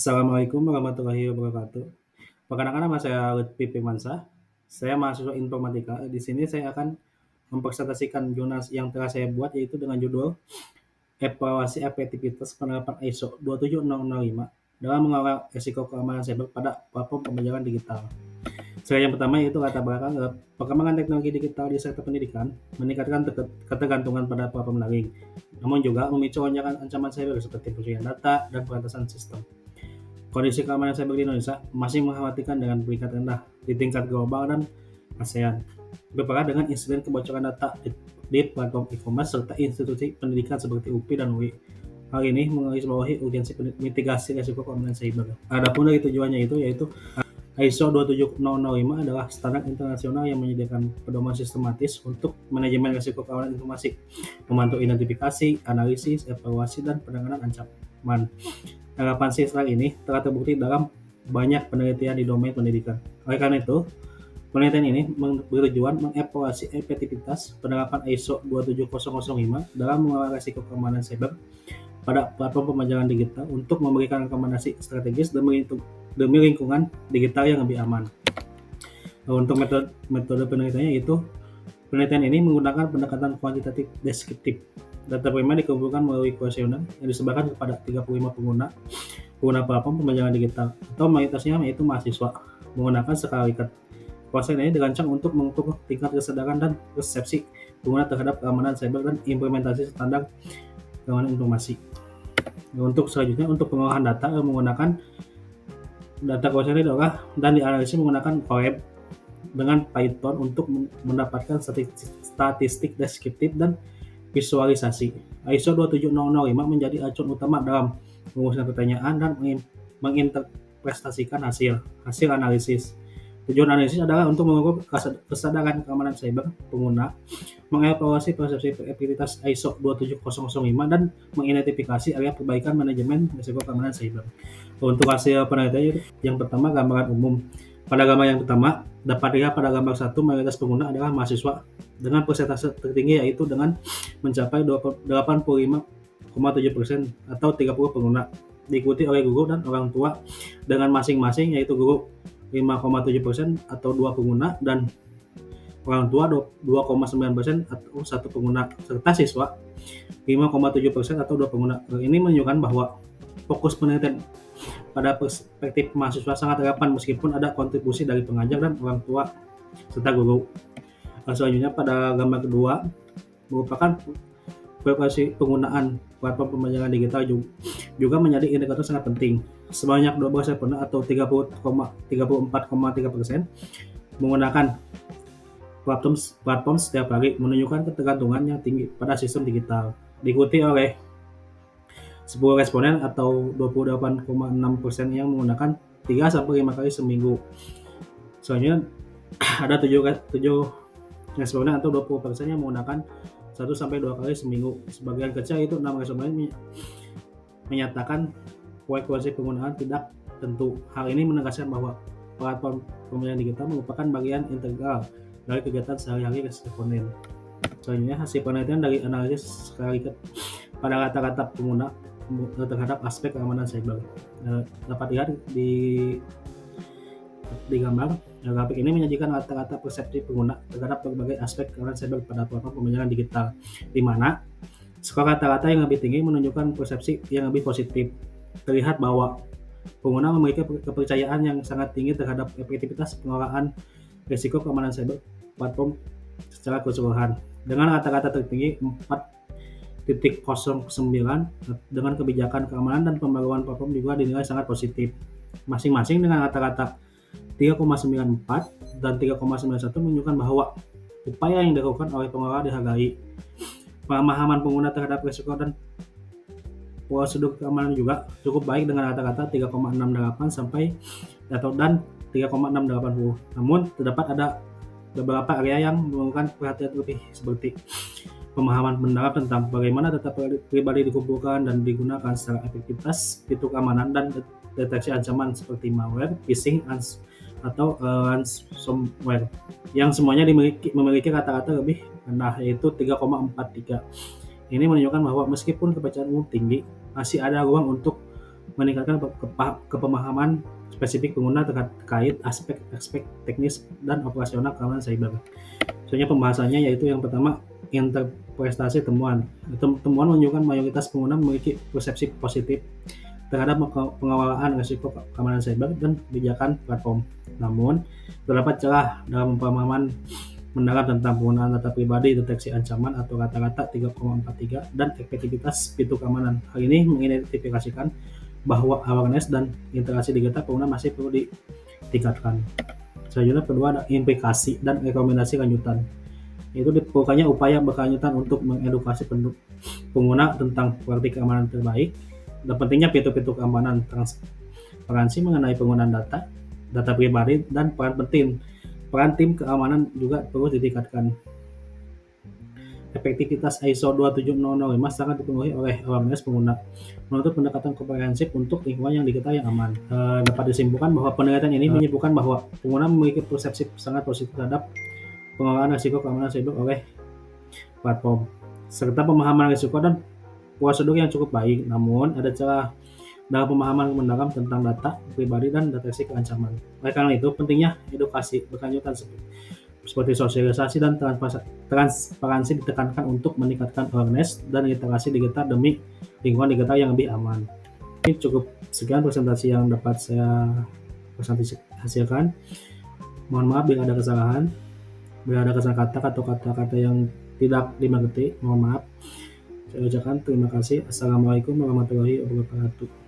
Assalamualaikum warahmatullahi wabarakatuh. Perkenalkan nama saya Lutfi Firmansyah. Saya mahasiswa informatika. Di sini saya akan mempresentasikan jurnal yang telah saya buat yaitu dengan judul Evaluasi Efektivitas Penerapan ISO 27005 dalam mengelola risiko keamanan cyber pada platform pembelajaran digital. Slide yang pertama yaitu latar belakang perkembangan teknologi digital di sektor pendidikan meningkatkan ketergantungan pada platform daring, namun juga memicu lonjakan ancaman cyber seperti pencurian data dan perantasan sistem. Kondisi keamanan cyber di Indonesia masih mengkhawatirkan dengan peringkat rendah di tingkat global dan ASEAN, berperan dengan insiden kebocoran data di platform e-commerce serta institusi pendidikan seperti UPI dan UI. Hal ini menggarisbawahi urgensi mitigasi risiko keamanan cyber. Adapun dari tujuannya yaitu ISO 27005 adalah standar internasional yang menyediakan pedoman sistematis untuk manajemen risiko keamanan informasi, membantu identifikasi, analisis, evaluasi, dan penanganan ancaman. Harapan sistem ini telah terbukti dalam banyak penelitian di domain pendidikan. Oleh karena itu, penelitian ini bertujuan mengevaluasi efektivitas penerapan ISO 27005 dalam mengelola risiko keamanan cyber pada platform pembelajaran digital untuk memberikan rekomendasi strategis demi lingkungan digital yang lebih aman. Untuk metode penelitiannya yaitu penelitian ini menggunakan pendekatan kuantitatif deskriptif. Data prima dikumpulkan melalui kuesioner yang disebarkan kepada 35 pengguna platform pembelajaran digital atau mayoritasnya yaitu mahasiswa menggunakan skala Likert. Proses ini dirancang untuk mengukur tingkat kesadaran dan persepsi pengguna terhadap keamanan cyber dan implementasi standar keamanan informasi. Untuk selanjutnya, untuk pengolahan data menggunakan data kuesioner diolah dan dianalisis menggunakan Colab dengan Python untuk mendapatkan statistik deskriptif dan visualisasi. ISO 27005 menjadi acuan utama dalam merumuskan pertanyaan dan menginterpretasikan hasil analisis. Tujuan analisis adalah untuk mengukur kesadaran keamanan cyber pengguna, mengevaluasi persepsi efektivitas ISO 27005 dan mengidentifikasi area perbaikan manajemen risiko keamanan cyber. Untuk hasil penelitian yang pertama, gambaran umum. Pada gambar yang pertama, dapat dilihat pada gambar 1 mayoritas pengguna adalah mahasiswa dengan persentase tertinggi yaitu dengan mencapai 85,7% atau 30 pengguna, diikuti oleh guru dan orang tua dengan masing-masing yaitu guru 5,7% atau 2 pengguna dan orang tua 2,9% atau 1 pengguna, serta siswa 5,7% atau 2 pengguna. Ini menunjukkan bahwa fokus penelitian pada perspektif mahasiswa sangat relevan meskipun ada kontribusi dari pengajar dan orang tua serta guru. Selanjutnya pada gambar kedua merupakan frekuensi penggunaan platform pembelajaran digital juga menjadi indikator sangat penting. Sebanyak 12% atau 34,3% menggunakan platform setiap hari, menunjukkan ketergantungan yang tinggi pada sistem digital. Diikuti oleh 10 responden atau 28,6% yang menggunakan 3-5 kali seminggu. Selanjutnya ada 7 responden atau 20% yang menggunakan 1-2 kali seminggu. Sebagian kecil itu 6 responden menyatakan frekuensi penggunaan tidak tentu. Hal ini menegaskan bahwa platform pembelajaran digital merupakan bagian integral dari kegiatan sehari-hari responden. Selanjutnya hasil penelitian dari analisis skala Likert pada rata-rata pengguna terhadap aspek keamanan cyber. Dapat dilihat di gambar. Grafik ini menyajikan rata-rata persepsi pengguna terhadap berbagai aspek keamanan cyber pada platform pembelajaran digital, di mana skor rata-rata yang lebih tinggi menunjukkan persepsi yang lebih positif. Terlihat bahwa pengguna memiliki kepercayaan yang sangat tinggi terhadap efektivitas pengelolaan risiko keamanan cyber platform secara keseluruhan, dengan rata-rata tertinggi 4,09 dengan kebijakan keamanan dan pembaruan platform juga dinilai sangat positif, masing-masing dengan rata-rata 3,94 dan 3,91 menunjukkan bahwa upaya yang dilakukan oleh pengelola dihargai. Pemahaman pengguna terhadap risiko dan prosedur keamanan juga cukup baik dengan rata-rata 3,68 sampai dan 3,680. Namun terdapat ada beberapa area yang memerlukan perhatian lebih seperti pemahaman mendalam tentang bagaimana data pribadi dikumpulkan dan digunakan secara efektivitas, fitur keamanan dan deteksi ancaman seperti malware, phishing, atau ransomware yang semuanya memiliki rata-rata lebih rendah yaitu 3,43. Ini menunjukkan bahwa meskipun kepercayaan umum tinggi, masih ada ruang untuk meningkatkan kepemahaman spesifik pengguna terkait aspek-aspek teknis dan operasional keamanan cyber. Soalnya pembahasannya yaitu yang pertama, interpretasi temuan. Temuan menunjukkan mayoritas pengguna memiliki persepsi positif terhadap pengelolaan risiko keamanan cyber dan kebijakan platform. Namun, terdapat celah dalam pemahaman mendalam tentang penggunaan data pribadi, deteksi ancaman atau rata-rata 3,43 dan efektivitas pintu keamanan. Hal ini mengidentifikasikan bahwa awareness dan interaksi digital pengguna masih perlu ditingkatkan. Selanjutnya kedua ada implikasi dan rekomendasi lanjutan. Itu diperlukannya upaya berkelanjutan untuk mengedukasi pengguna tentang praktik keamanan terbaik dan pentingnya pintu-pintu keamanan transparansi mengenai penggunaan data pribadi dan peran tim keamanan juga perlu ditingkatkan. Efektivitas ISO 27005 sangat dipengaruhi oleh awareness pengguna, menuntut pendekatan komprehensif untuk lingkungan yang digital yang aman. Dapat disimpulkan bahwa penelitian ini menyebutkan bahwa pengguna memiliki persepsi sangat positif terhadap pengelolaan risiko keamanan cyber oleh platform, serta pemahaman risiko dan prosedur yang cukup baik. Namun, ada celah dalam pemahaman mendalam tentang data pribadi dan deteksi ancaman. Oleh karena itu, pentingnya edukasi berkelanjutan seperti sosialisasi dan transparansi ditekankan untuk meningkatkan awareness dan literasi digital demi lingkungan digital yang lebih aman. Ini cukup sekian presentasi yang dapat saya hasilkan. Mohon maaf bila ada kesalahan, bila ada kesalahan kata atau kata-kata yang tidak dimengerti, mohon maaf. Saya ucapkan terima kasih. Assalamualaikum warahmatullahi wabarakatuh.